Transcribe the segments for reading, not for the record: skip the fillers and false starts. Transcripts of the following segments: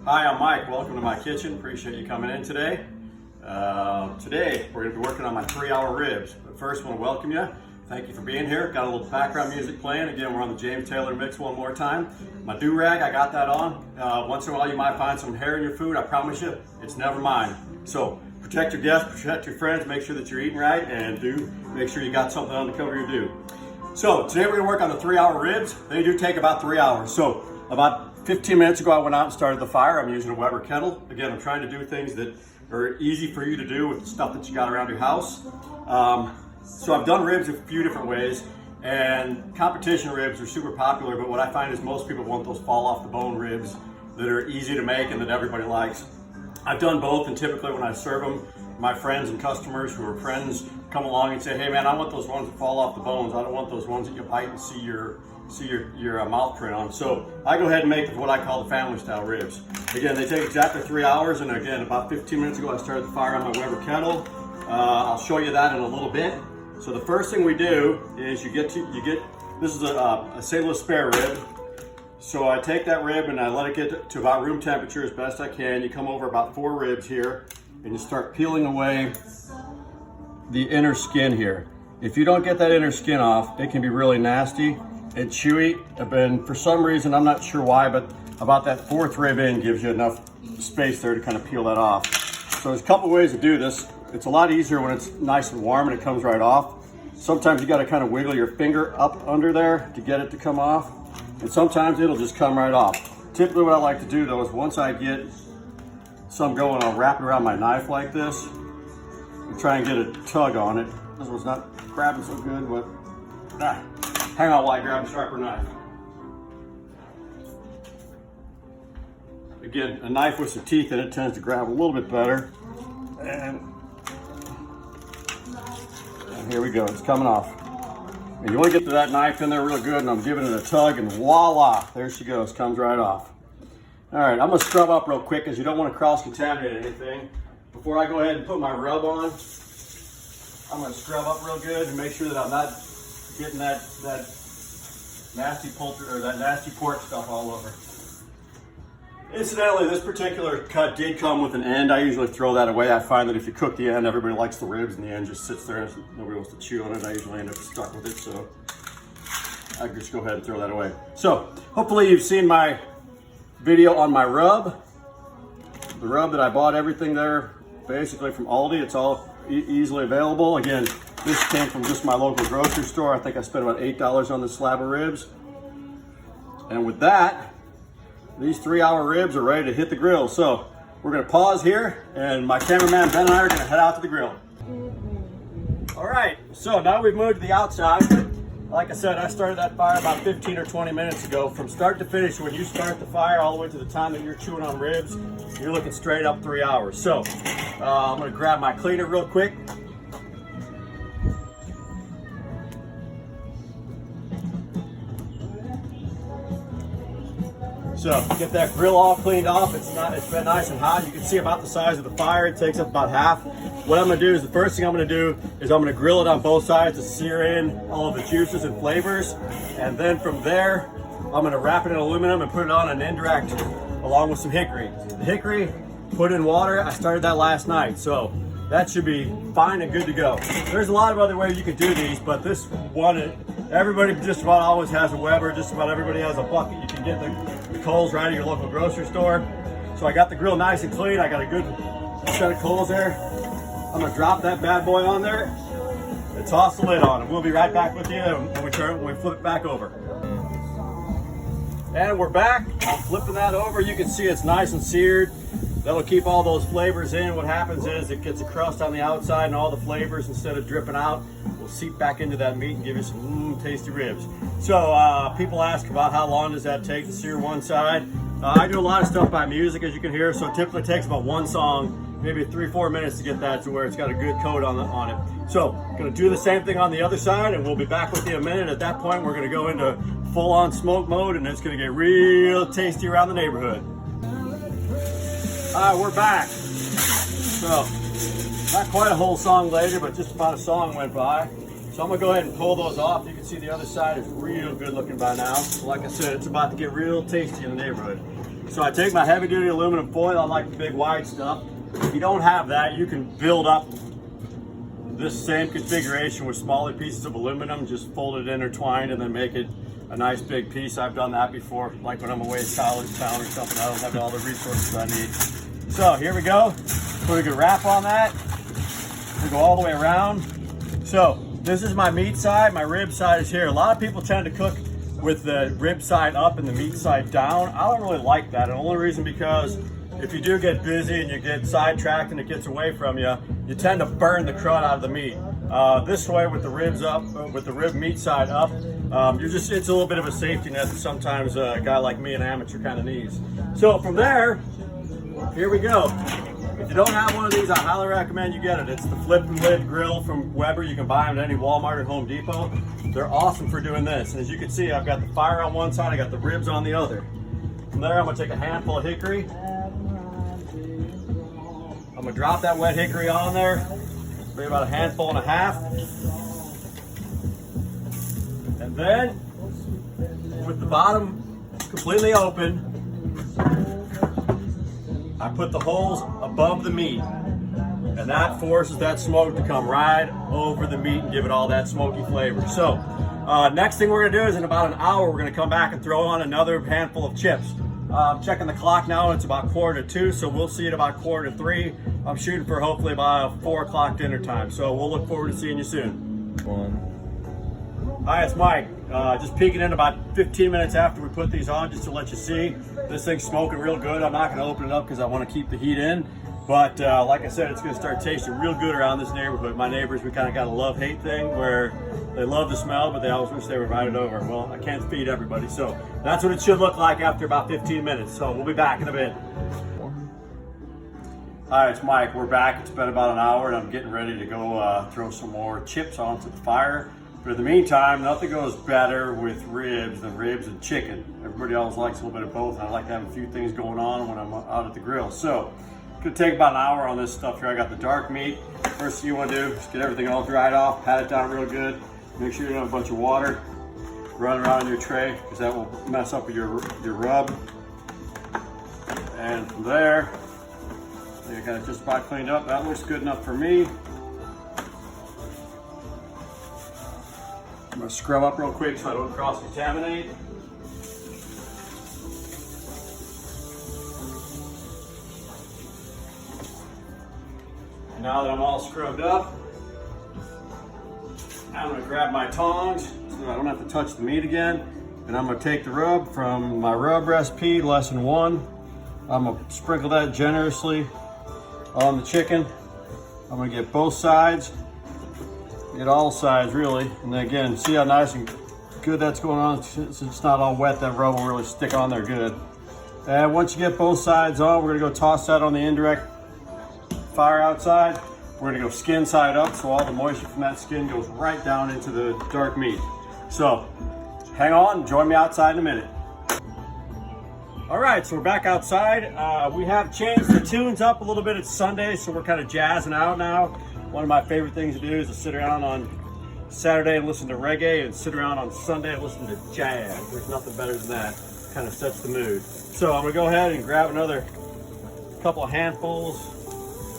Hi, I'm Mike. Welcome to my kitchen. Appreciate you coming in today. Today, we're going to be working on my 3-hour ribs. But first, I want to welcome you. Thank you for being here. Got a little background music playing. Again, we're on the James Taylor mix one more time. My do-rag, I got that on. Once in a while, you might find some hair in your food. I promise you, it's never mine. So protect your guests, protect your friends, make sure that you're eating right, and do make sure you got something on to cover your do. So today, we're going to work on the 3-hour ribs. They do take about 3 hours. So about 15 minutes ago, I went out and started the fire. I'm using a Weber kettle. Again, I'm trying to do things that are easy for you to do with the stuff that you got around your house. So I've done ribs a few different ways, and competition ribs are super popular, but what I find is most people want those fall off the bone ribs that are easy to make and that everybody likes. I've done both, and typically when I serve them, my friends and customers who are friends come along and say, hey man, I want those ones that fall off the bones. I don't want those ones that you bite and see your mouth print on. So I go ahead and make what I call the family style ribs. Again, they take exactly 3 hours, and again, about 15 minutes ago, I started the fire on my Weber kettle. I'll show you that in a little bit. So the first thing we do is you get this is a St. Louis spare rib. So I take that rib and I let it get to about room temperature as best I can. You come over about 4 ribs here and you start peeling away the inner skin here. If you don't get that inner skin off, it can be really nasty and chewy. And for some reason, I'm not sure why, but about that 4th rib in gives you enough space there to kind of peel that off. So there's a couple ways to do this. It's a lot easier when it's nice and warm and it comes right off. Sometimes you got to kind of wiggle your finger up under there to get it to come off. And sometimes it'll just come right off. Typically what I like to do though is once I get some going, I'll wrap it around my knife like this and try and get a tug on it. This one's not grabbing so good, but hang on while I grab a sharper knife. Again, a knife with some teeth in it tends to grab a little bit better. And here we go, it's coming off. And you want to get to that knife in there real good, and I'm giving it a tug, and voila, there she goes, comes right off. All right, I'm gonna scrub up real quick because you don't want to cross-contaminate anything. Before I go ahead and put my rub on, I'm gonna scrub up real good and make sure that I'm not getting that nasty poultry or that nasty pork stuff all over. Incidentally, this particular cut did come with an end. I usually throw that away. I find that if you cook the end, everybody likes the ribs, and the end just sits there and nobody wants to chew on it. I usually end up stuck with it, so I just go ahead and throw that away. So hopefully you've seen my video on my rub. The rub that I bought, everything there, basically from Aldi. It's all easily available. Again, this came from just my local grocery store. I think I spent about $8 on this slab of ribs. And with that, these 3-hour ribs are ready to hit the grill. So we're gonna pause here, and my cameraman Ben and I are gonna head out to the grill. All right, so now we've moved to the outside. Like I said, I started that fire about 15 or 20 minutes ago. From start to finish, when you start the fire all the way to the time that you're chewing on ribs, you're looking straight up 3 hours. So I'm gonna grab my cleaner real quick. So get that grill all cleaned off. It's been nice and hot. You can see about the size of the fire. It takes up about half. What I'm gonna do is the first thing I'm gonna do is I'm gonna grill it on both sides to sear in all of the juices and flavors. And then from there, I'm gonna wrap it in aluminum and put it on an indirect along with some hickory. The hickory, put in water. I started that last night. So that should be fine and good to go. There's a lot of other ways you can do these, but this one, everybody just about always has a Weber. Just about everybody has a bucket. You can get the coals right at your local grocery store. So I got the grill nice and clean. I got a good set of coals there. I'm gonna drop that bad boy on there and toss the lid on, and we'll be right back with you when we flip it back over. And we're back. I'm flipping that over. You can see it's nice and seared. That'll keep all those flavors in. What happens is it gets a crust on the outside, and all the flavors, instead of dripping out, will seep back into that meat and give you some tasty ribs. So people ask about how long does that take to sear one side. I do a lot of stuff by music, as you can hear, so it typically takes about one song, maybe 3-4 minutes to get that to where it's got a good coat on it. So gonna do the same thing on the other side, and we'll be back with you in a minute. At that point, we're gonna go into full-on smoke mode, and it's gonna get real tasty around the neighborhood. All right, we're back. So, not quite a whole song later, but just about a song went by. So I'm gonna go ahead and pull those off. You can see the other side is real good looking by now. So like I said, it's about to get real tasty in the neighborhood. So I take my heavy duty aluminum foil. I like the big wide stuff. If you don't have that, you can build up this same configuration with smaller pieces of aluminum, just fold it intertwined and then make it a nice big piece. I've done that before, like when I'm away to college town or something. I don't have all the resources I need. So here we go. Put a good wrap on that. We go all the way around. So this is my meat side. My rib side is here. A lot of people tend to cook with the rib side up and the meat side down. I don't really like that. And the only reason because if you do get busy and you get sidetracked and it gets away from you, you tend to burn the crud out of the meat. This way with the ribs up, with the rib meat side up, it's a little bit of a safety net that sometimes a guy like me, an amateur, kind of needs. So from there, here we go. If you don't have one of these, I highly recommend you get it. It's the flip and lid grill from Weber. You can buy them at any Walmart or Home Depot. They're awesome for doing this. And as you can see, I've got the fire on one side, I got the ribs on the other. From there, I'm gonna take a handful of hickory. I'm gonna drop that wet hickory on there, maybe about a handful and a half. And then, with the bottom completely open, I put the holes above the meat. And that forces that smoke to come right over the meat and give it all that smoky flavor. So, next thing we're gonna do is in about an hour, we're gonna come back and throw on another handful of chips. I'm checking the clock now, it's about 1:45, so we'll see it about 2:45. I'm shooting for hopefully about 4 o'clock dinner time, so we'll look forward to seeing you soon. Hi, it's Mike. Just peeking in about 15 minutes after we put these on, just to let you see. This thing's smoking real good. I'm not gonna open it up because I wanna keep the heat in. But like I said, it's gonna start tasting real good around this neighborhood. My neighbors, we kind of got a love-hate thing where they love the smell, but they always wish they were invited over. Well, I can't feed everybody, so that's what it should look like after about 15 minutes. So we'll be back in a bit. Hi, it's Mike. We're back. It's been about an hour, and I'm getting ready to go throw some more chips onto the fire. But in the meantime, nothing goes better with ribs than ribs and chicken. Everybody always likes a little bit of both, and I like to have a few things going on when I'm out at the grill. So it's gonna take about an hour on this stuff here. I got the dark meat. First thing you wanna do is get everything all dried off, pat it down real good. Make sure you don't have a bunch of water running around in your tray because that will mess up your rub. And from there, you got it just about cleaned up. That looks good enough for me. I'm gonna scrub up real quick so I don't cross-contaminate. Now that I'm all scrubbed up, I'm gonna grab my tongs so I don't have to touch the meat again. And I'm gonna take the rub from my rub recipe, lesson 1. I'm gonna sprinkle that generously on the chicken. I'm gonna get both sides, get all sides really. And then again, see how nice and good that's going on? Since it's not all wet, that rub will really stick on there good. And once you get both sides on, we're gonna go toss that on the indirect fire outside. We're gonna go skin side up so all the moisture from that skin goes right down into the dark meat. So hang on, join me outside in a minute. All right, so we're back outside. We have changed the tunes up a little bit. It's Sunday, so we're kind of jazzing out now. One of my favorite things to do is to sit around on Saturday and listen to reggae, and sit around on Sunday and listen to jazz. There's nothing better than that. Kind of sets the mood. So I'm gonna go ahead and grab another couple of handfuls,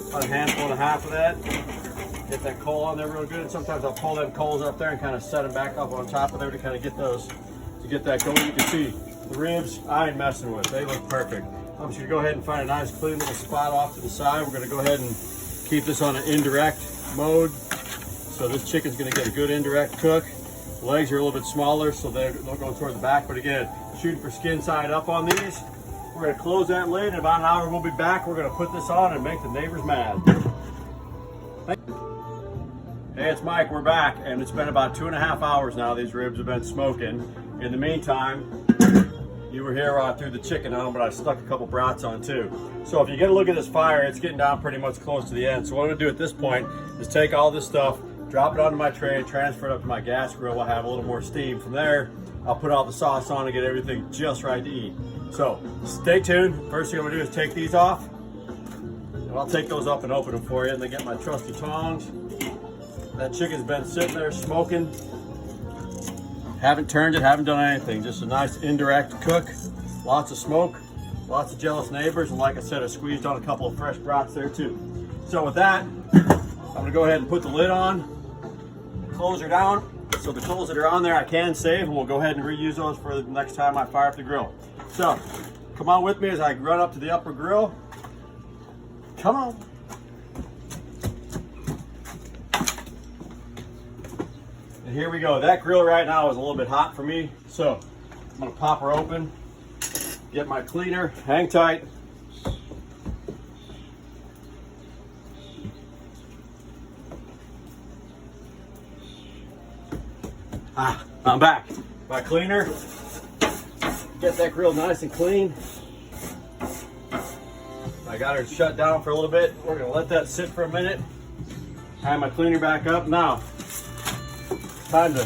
about a handful and a half of that. Get that coal on there real good. Sometimes I'll pull them coals up there and kind of set them back up on top of there to kind of get those, to get that going. You can see the ribs I ain't messing with. They look perfect. I'm just gonna go ahead and find a nice clean little spot off to the side. We're gonna go ahead and keep this on an indirect mode. So this chicken's gonna get a good indirect cook. The legs are a little bit smaller, so they're going toward the back. But again, shooting for skin side up on these. We're gonna close that lid. In about an hour, we'll be back. We're gonna put this on and make the neighbors mad. Hey, it's Mike, we're back. And it's been about 2.5 hours now. These ribs have been smoking. In the meantime, you were here through the chicken on, but I stuck a couple brats on too. So if you get a look at this fire, it's getting down pretty much close to the end. So what I'm gonna do at this point is take all this stuff, drop it onto my tray, transfer it up to my gas grill. I'll have a little more steam. From there, I'll put all the sauce on and get everything just right to eat. So stay tuned. First thing I'm gonna do is take these off. And I'll take those up and open them for you, and then get my trusty tongs. That chicken's been sitting there smoking. Haven't turned it, haven't done anything. Just a nice indirect cook, lots of smoke. Lots of jealous neighbors, and like I said, I squeezed on a couple of fresh brats there too. So with that, I'm gonna go ahead and put the lid on, close her down. So the coals that are on there I can save, and we'll go ahead and reuse those for the next time I fire up the grill. So come on with me as I run up to the upper grill. Come on. And here we go. That grill right now is a little bit hot for me, so I'm gonna pop her open, get my cleaner, hang tight. I'm back. My cleaner, get that grill nice and clean. I got her shut down for a little bit. We're gonna let that sit for a minute. I have my cleaner back up. Now, time to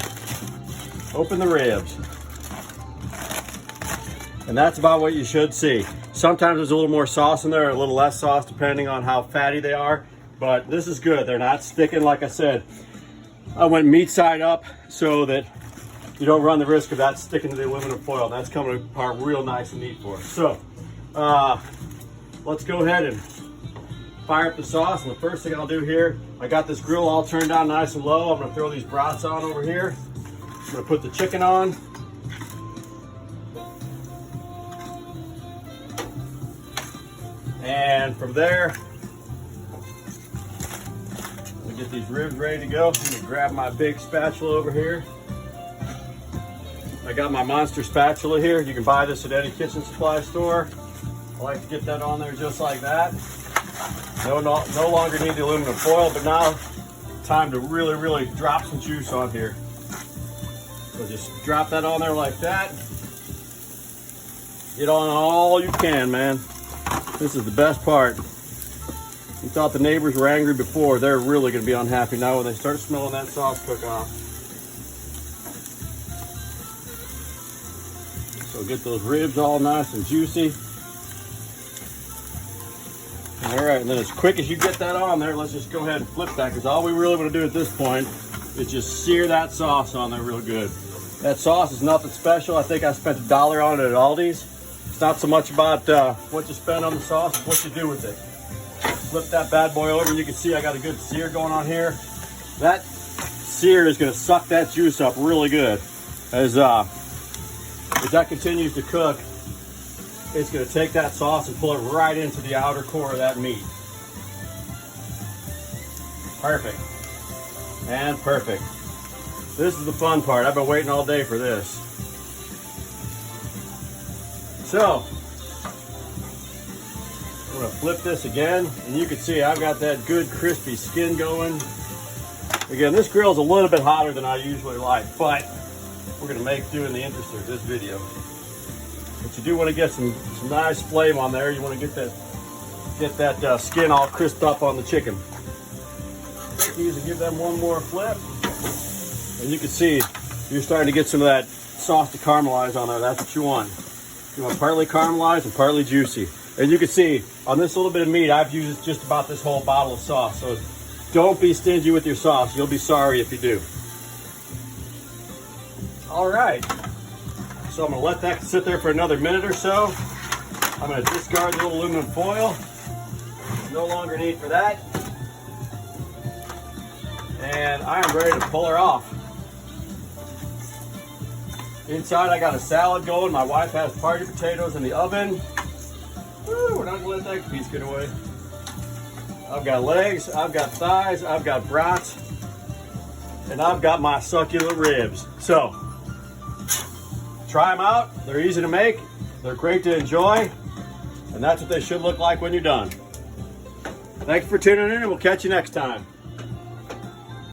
open the ribs. And that's about what you should see. Sometimes there's a little more sauce in there, or a little less sauce, depending on how fatty they are. But this is good. They're not sticking, like I said. I went meat side up so that you don't run the risk of that sticking to the aluminum foil. That's coming apart real nice and neat for us. So let's go ahead and fire up the sauce. And the first thing I'll do here, I got this grill all turned down nice and low. I'm gonna throw these brats on over here. I'm gonna put the chicken on. And from there, I'm gonna get these ribs ready to go. I'm gonna grab my big spatula over here. I got my monster spatula here. You can buy this at any kitchen supply store. I like to get that on there just like that. No longer need the aluminum foil, but now time to really drop some juice on here. So just drop that on there like that. Get on all you can, man. This is the best part. You thought the neighbors were angry before. They're really gonna be unhappy now when they start smelling that sauce cook off. So get those ribs all nice and juicy. All right, and then as quick as you get that on there, let's just go ahead and flip that, because all we really want to do at this point is just sear that sauce on there real good. That sauce is nothing special. I think I spent $1 on it at Aldi's. It's not so much about what you spend on the sauce, it's what you do with it. Flip that bad boy over, and you can see I got a good sear going on here. That sear is going to suck that juice up really good. As that continues to cook, it's going to take that sauce and pull it right into the outer core of that meat. Perfect. And perfect. This is the fun part. I've been waiting all day for this. So, I'm going to flip this again, and you can see I've got that good crispy skin going. Again, this grill is a little bit hotter than I usually like, but we're going to make do in the interest of this video. But you do want to get some nice flame on there. You want to get that skin all crisped up on the chicken. Take these and give them one more flip. And you can see you're starting to get some of that sauce to caramelize on there. That's what you want. You want partly caramelized and partly juicy. And you can see on this little bit of meat, I've used just about this whole bottle of sauce. So don't be stingy with your sauce. You'll be sorry if you do. All right. So I'm gonna let that sit there for another minute or so. I'm gonna discard the little aluminum foil. No longer need for that. And I am ready to pull her off. Inside I got a salad going. My wife has party potatoes in the oven. Woo, we're not gonna let that piece get away. I've got legs, I've got thighs, I've got brats, and I've got my succulent ribs. So, try them out. They're easy to make. They're great to enjoy. And that's what they should look like when you're done. Thanks for tuning in, and we'll catch you next time.